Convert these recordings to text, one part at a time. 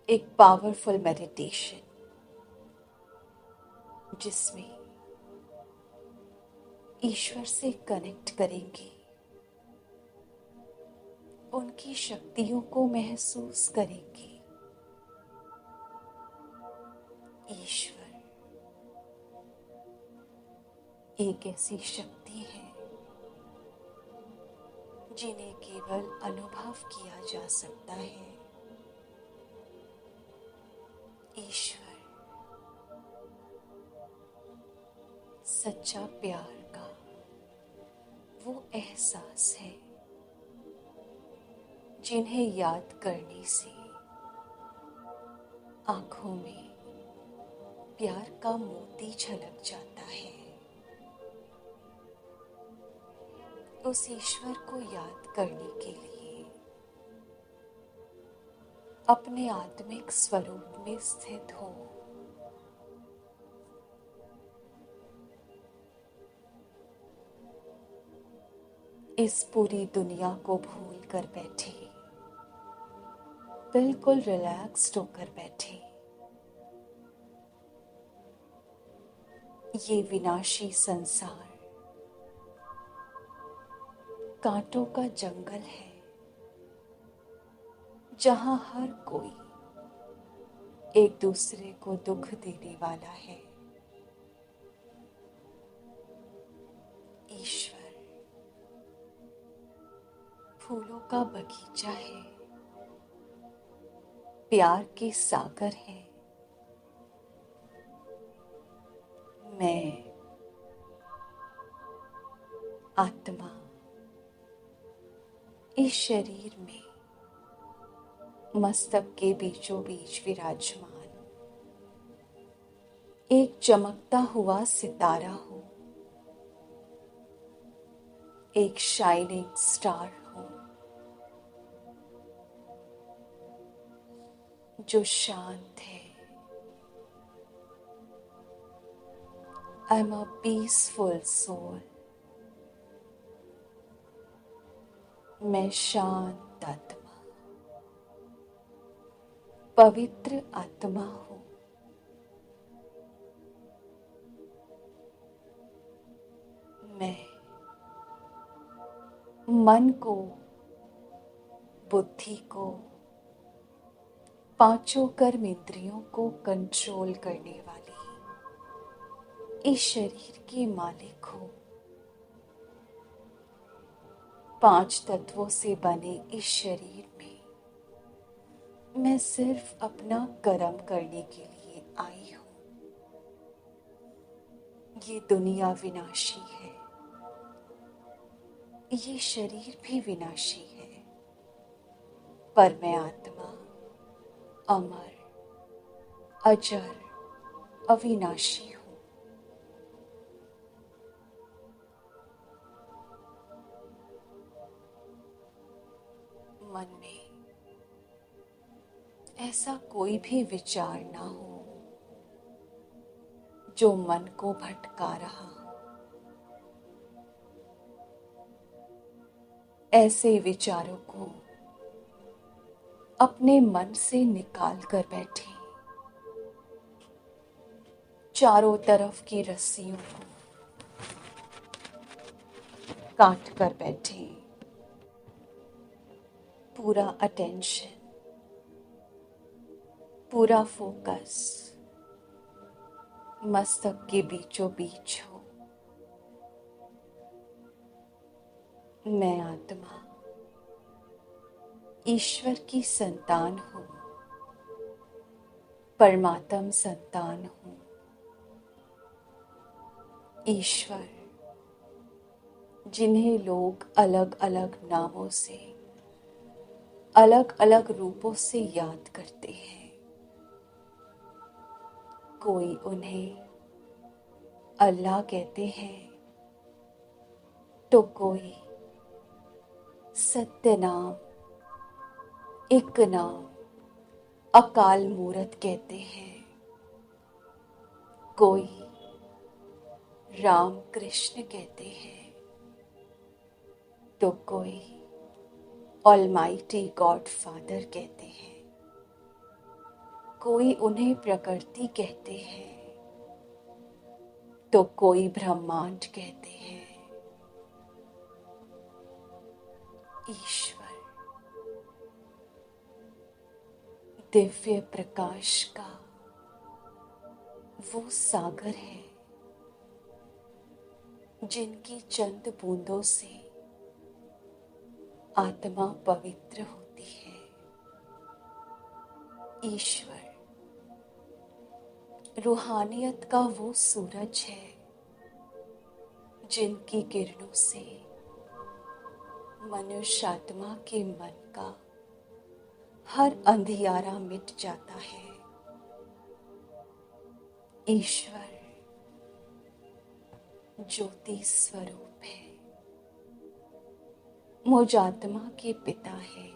एक powerful meditation जिसमें ईश्वर से कनेक्ट करेंगे, उनकी शक्तियों को महसूस करेंगे। ईश्वर एक ऐसी शक्ति है जिन्हें केवल अनुभव किया जा सकता है। ईश्वर सच्चा प्यार का वो एहसास है जिन्हें याद करने से आंखों में प्यार का मोती झलक जाता है। उस ईश्वर को याद करने के लिए अपने आत्मिक स्वरूप में स्थित हो। इस पूरी दुनिया को भूल कर बैठे, बिल्कुल रिलैक्स्ड होकर बैठे। ये विनाशी संसार कांटों का जंगल है जहां हर कोई एक दूसरे को दुख देने वाला है। ईश्वर फूलों का बगीचा है, प्यार के सागर है। मैं आत्मा इस शरीर में मस्तक के बीचों बीच विराजमान एक चमकता हुआ सितारा हूं, एक शाइनिंग स्टार हूं जो शांत है। I am a peaceful soul. मैं शांत आत्मा, पवित्र आत्मा हूं। मैं मन को, बुद्धि को, पांचों कर्म इंद्रियों को कंट्रोल करने वाली इस शरीर की मालिक हूं। पांच तत्वों से बने इस शरीर में मैं सिर्फ अपना कर्म करने के लिए आई हूं। ये दुनिया विनाशी है, ये शरीर भी विनाशी है, पर मैं आत्मा अमर, अजर, अविनाशी हूं। मन में ऐसा कोई भी विचार ना हो जो मन को भटका रहा हो। ऐसे विचारों को अपने मन से निकाल कर बैठे। चारों तरफ की रस्सियों को काट कर बैठे। पूरा अटेंशन, पूरा फोकस मस्तक के बीचों बीच हो। मैं आत्मा ईश्वर की संतान हूं, परमात्म संतान हूं। ईश्वर जिन्हें लोग अलग अलग नामों से, अलग अलग रूपों से याद करते हैं। कोई उन्हें अल्लाह कहते हैं तो कोई सत्य नाम, एक नाम, अकाल मूरत कहते हैं। कोई राम कृष्ण कहते हैं तो कोई ऑलमाइटी गॉड फादर कहते हैं। कोई उन्हें प्रकृति कहते हैं तो कोई ब्रह्मांड कहते हैं। ईश्वर दिव्य प्रकाश का वो सागर है जिनकी चंद बूंदों से आत्मा पवित्र होती है। ईश्वर रूहानियत का वो सूरज है जिनकी किरणों से मनुष्य आत्मा के मन का हर अंधियारा मिट जाता है। ईश्वर ज्योति स्वरूप है, मुझ आत्मा के पिता है।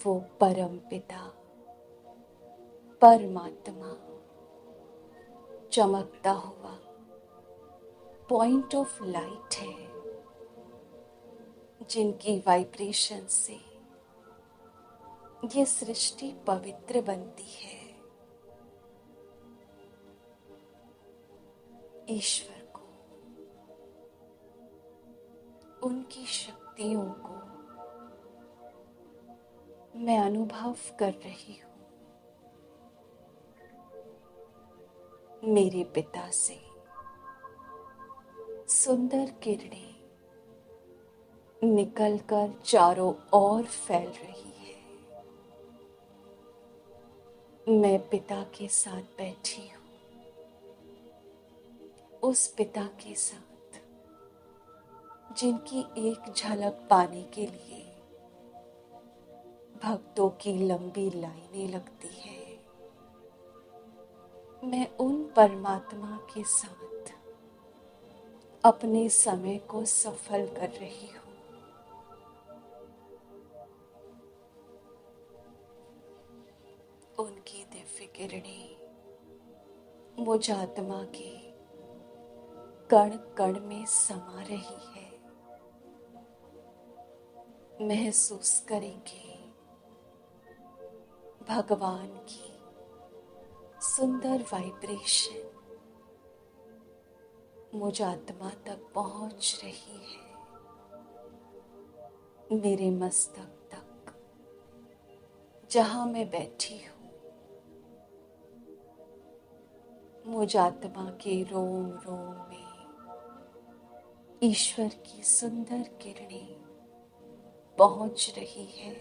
वो परम पिता परमात्मा चमकता हुआ पॉइंट ऑफ लाइट है जिनकी वाइब्रेशन से ये सृष्टि पवित्र बनती है। ईश्वर को, उनकी शक्तियों को मैं अनुभव कर रही हूँ। मेरे पिता से सुंदर किरणें निकलकर चारों ओर फैल रही है। मैं पिता के साथ बैठी हूँ, उस पिता के साथ जिनकी एक झलक पाने के लिए भक्तों की लंबी लाइनें लगती है। मैं उन परमात्मा के साथ अपने समय को सफल कर रही हूँ। उनकी दिव्य किरणें मुझ आत्मा के कण कण में समा रही है। महसूस करेंगे भगवान की सुंदर वाइब्रेशन मुझ आत्मा तक पहुंच रही है। मेरे मस्तक तक, जहां मैं बैठी हूँ, मुझ आत्मा के रोम रोम में ईश्वर की सुंदर किरणें पहुंच रही है।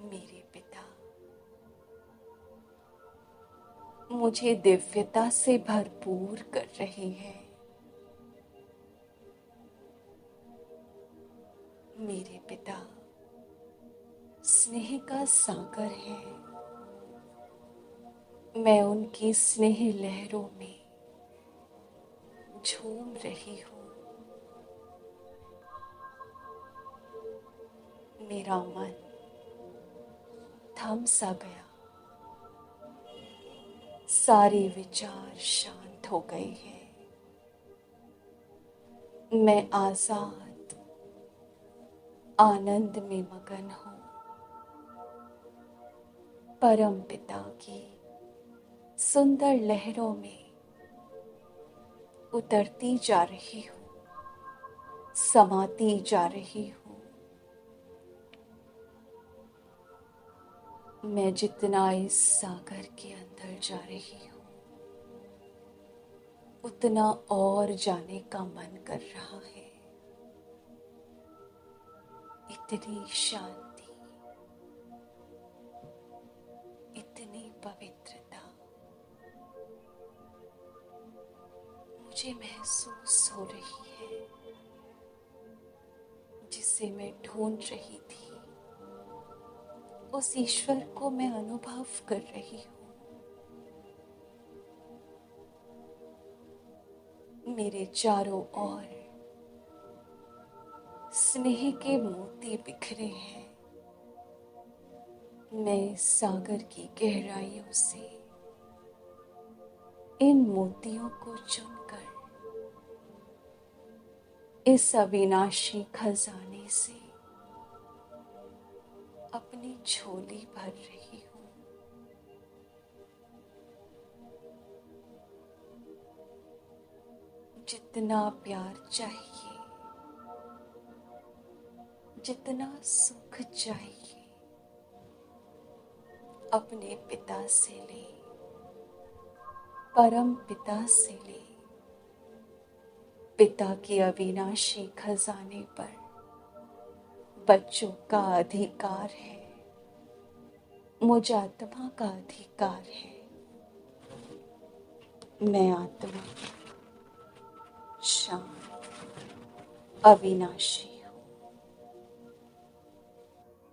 मेरे पिता मुझे दिव्यता से भरपूर कर रहे हैं। मेरे पिता स्नेह का सागर है। मैं उनकी स्नेह लहरों में झूम रही हूँ। मेरा मन थम सा गया। सारे विचार शांत हो गए हैं। मैं आजाद आनंद में मगन हूँ। परम पिता की सुंदर लहरों में उतरती जा रही हूँ, समाती जा रही हूँ। मैं जितना इस सागर के अंदर जा रही हूँ, उतना और जाने का मन कर रहा है। इतनी शांति, इतनी पवित्रता मुझे महसूस हो रही है, जिसे मैं ढूंढ रही थी। उस ईश्वर को मैं अनुभव कर रही हूँ। मेरे चारों ओर स्नेह के मोती बिखरे हैं। मैं सागर की गहराइयों से इन मोतियों को चुनकर इस अविनाशी खजाने से अपनी झोली भर रही हूँ। जितना प्यार चाहिए, जितना सुख चाहिए, अपने पिता से ले, परम पिता से ले। पिता के अविनाशी खजाने पर बच्चों का अधिकार है, मुझ आत्मा का अधिकार है। मैं आत्मा शांत, अविनाशी,